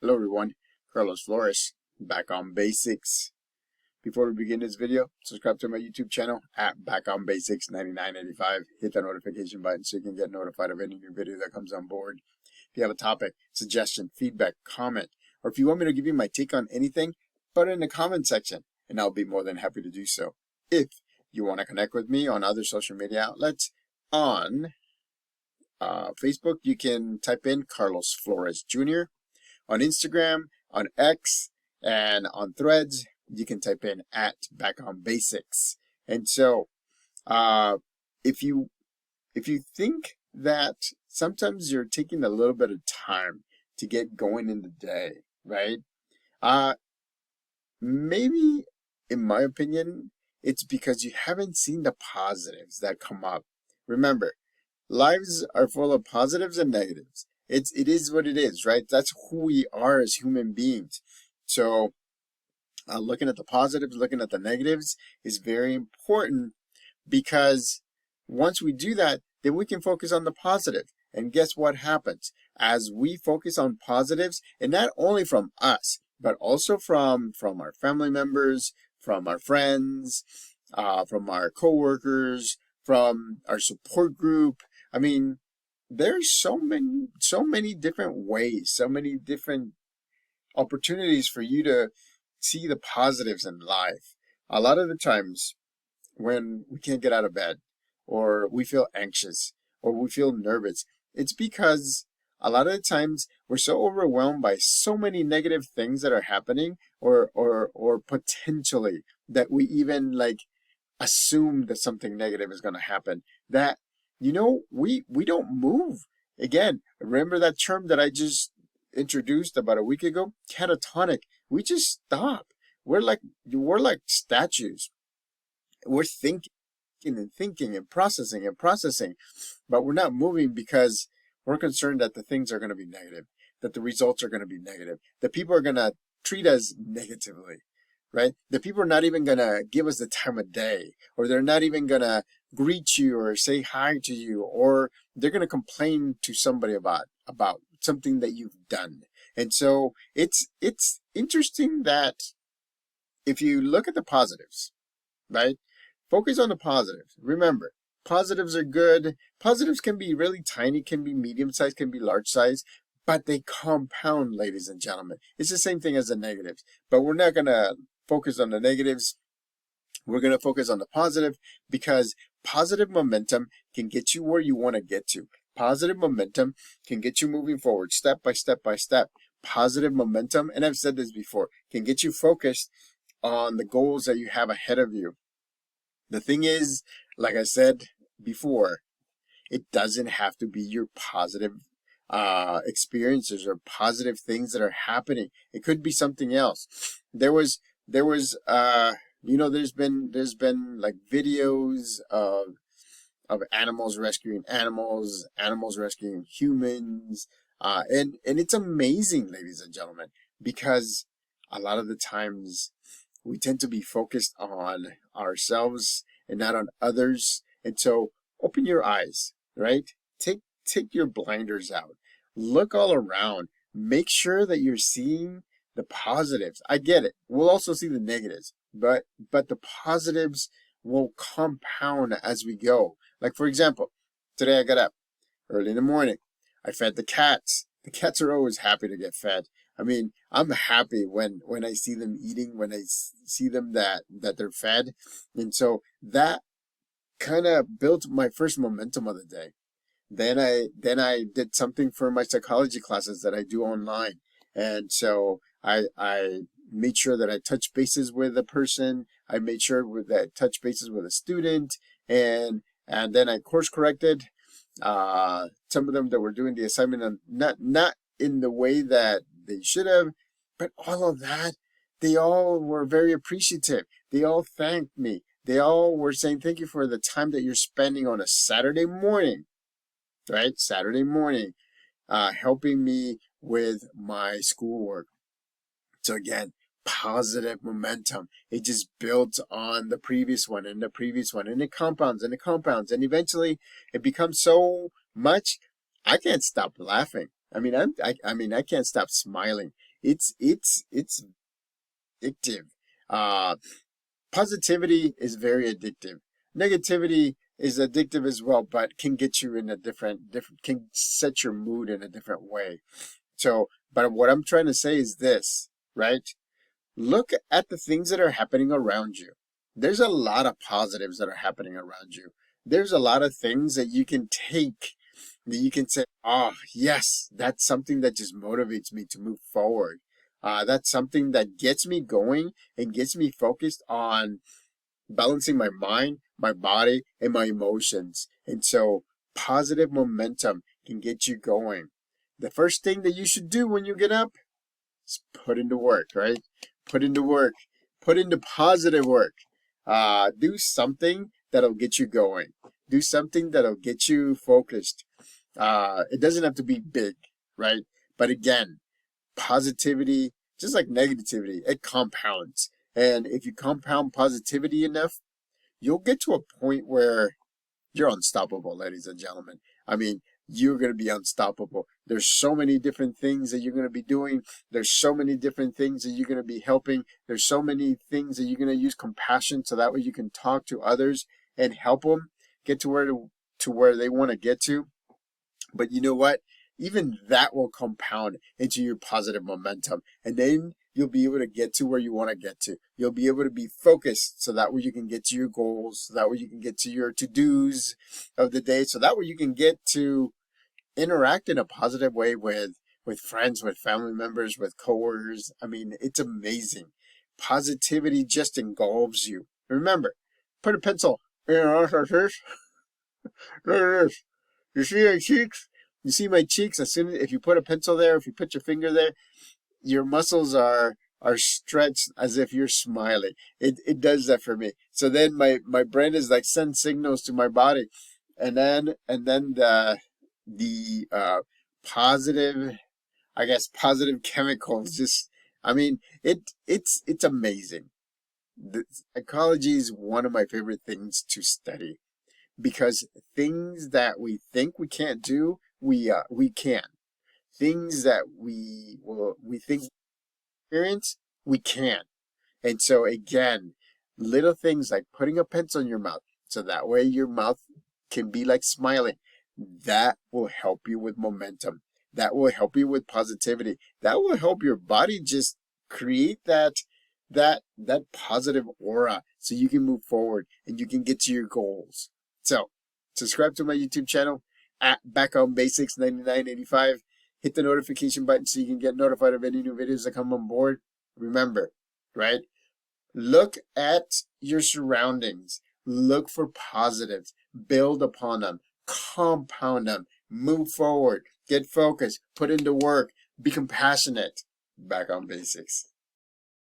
Hello everyone, Carlos Flores, back on basics. Before we begin this video, subscribe to my YouTube channel at Back on Basics 9985. Hit the notification button so you can get notified of any new video that comes on board. If you have a topic, suggestion, feedback, comment, or if you want me to give you my take on anything, put it in the comment section and I'll be more than happy to do so. If you want to connect with me on other social media outlets, on Facebook, you can type in Carlos Flores Jr. On Instagram, on X, and on Threads, you can type in at Back on Basics. And so, if you think that sometimes you're taking a little bit of time to get going in the day, right? Maybe, in my opinion, it's because you haven't seen the positives that come up. Remember, lives are full of positives and negatives. It is what it is, right? That's who we are as human beings. So looking at the positives, looking at the negatives is very important, because once we do that, then we can focus on the positive. And guess what happens? As we focus on positives, and not only from us, but also from our family members, from our friends, from our coworkers, from our support group. I mean, there's so many different ways, so many different opportunities for you to see the positives in life. A lot of the times when we can't get out of bed, or we feel anxious, or we feel nervous, it's because a lot of the times we're so overwhelmed by so many negative things that are happening, or potentially that we even assume that something negative is going to happen, that we don't move. Again, remember that term that I just introduced about a week ago? Catatonic. We just stop. We're like statues. We're thinking and processing, but we're not moving because we're concerned that the things are going to be negative, that the results are going to be negative, that people are going to treat us negatively, right? That people are not even going to give us the time of day, or they're not even going to greet you or say hi to you, or they're going to complain to somebody about something that you've done. And so it's interesting that if you look at the positives, right? Focus on the positives. Remember, positives are good. Positives can be really tiny, can be medium size, can be large size, but they compound, ladies and gentlemen. It's the same thing as the negatives, but we're not going to focus on the negatives. We're going to focus on the positive, because positive momentum can get you where you want to get to. Positive momentum can get you moving forward step by step by step. Positive momentum, and I've said this before, can get you focused on the goals that you have ahead of you. The thing is, like I said before, it doesn't have to be your positive experiences or positive things that are happening. It could be something else. There was there's been like videos of animals rescuing animals rescuing humans, and it's amazing, ladies and gentlemen, because a lot of the times we tend to be focused on ourselves and not on others. And so open your eyes, right? Take your blinders out. Look all around. Make sure that you're seeing the positives. I get it. We'll also see the negatives, but the positives will compound as we go. Like, for example, today I got up early in the morning. I fed the cats. The cats are always happy to get fed. I mean, I'm happy when I see them eating, when I see them that they're fed. And so that kind of built my first momentum of the day. Then I did something for my psychology classes that I do online. And so I made sure that I touched bases with a person. I made sure that I touched bases with a student, and then I course corrected some of them that were doing the assignment, and not in the way that they should have, but all of that, they all were very appreciative. They all thanked me. They all were saying thank you for the time that you're spending on a Saturday morning, right? Saturday morning, helping me with my schoolwork. So again, positive momentum. It just builds on the previous one and the previous one, and it compounds and it compounds, and eventually it becomes so much I can't stop laughing. I mean, I can't stop smiling. It's addictive. Uh, Positivity is very addictive. Negativity is addictive as well, but can get you in a different can set your mood in a different way. So, but what I'm trying to say is this, right? Look at the things that are happening around you. There's a lot of positives that are happening around you. There's a lot of things that you can take, that you can say, oh, yes, that's something that just motivates me to move forward. That's something that gets me going and gets me focused on balancing my mind, my body, and my emotions. And so positive momentum can get you going. The first thing that you should do when you get up is put into work, right? Put into work, put into positive work. Do something that'll get you going. Do something that'll get you focused. It doesn't have to be big, right? But again, positivity, just like negativity, it compounds. And if you compound positivity enough, you'll get to a point where you're unstoppable, ladies and gentlemen. I mean, you're going to be unstoppable. There's so many different things that you're going to be doing. There's so many different things that you're going to be helping. There's so many things that you're going to use compassion so that way you can talk to others and help them get to where they want to get to. But you know what? Even that will compound into your positive momentum. And then you'll be able to get to where you want to get to. You'll be able to be focused so that way you can get to your goals, so that way you can get to your to-dos of the day, so that way you can get to interact in a positive way with friends, with family members, with coworkers. I mean, it's amazing. Positivity just engulfs you. Remember, put a pencil in your you see my cheeks? You see my cheeks? As soon as if you put a pencil there, if you put your finger there, your muscles are stretched as if you're smiling. It does that for me. So then my brain is like send signals to my body, and then the positive, I guess, positive chemicals just. I mean, it's amazing. The psychology is one of my favorite things to study because things that we think we can't do, we can. Things that we think experience, we can. And so again, little things like putting a pencil in your mouth, so that way your mouth can be like smiling. That will help you with momentum. That will help you with positivity. That will help your body just create that positive aura so you can move forward and you can get to your goals. So, subscribe to my YouTube channel at Back on Basics 9985. Hit the notification button so you can get notified of any new videos that come on board. Remember, right? Look at your surroundings. Look for positives. Build upon them. Compound them. Move forward. Get focused. Put into work. Be compassionate. Back on Basics.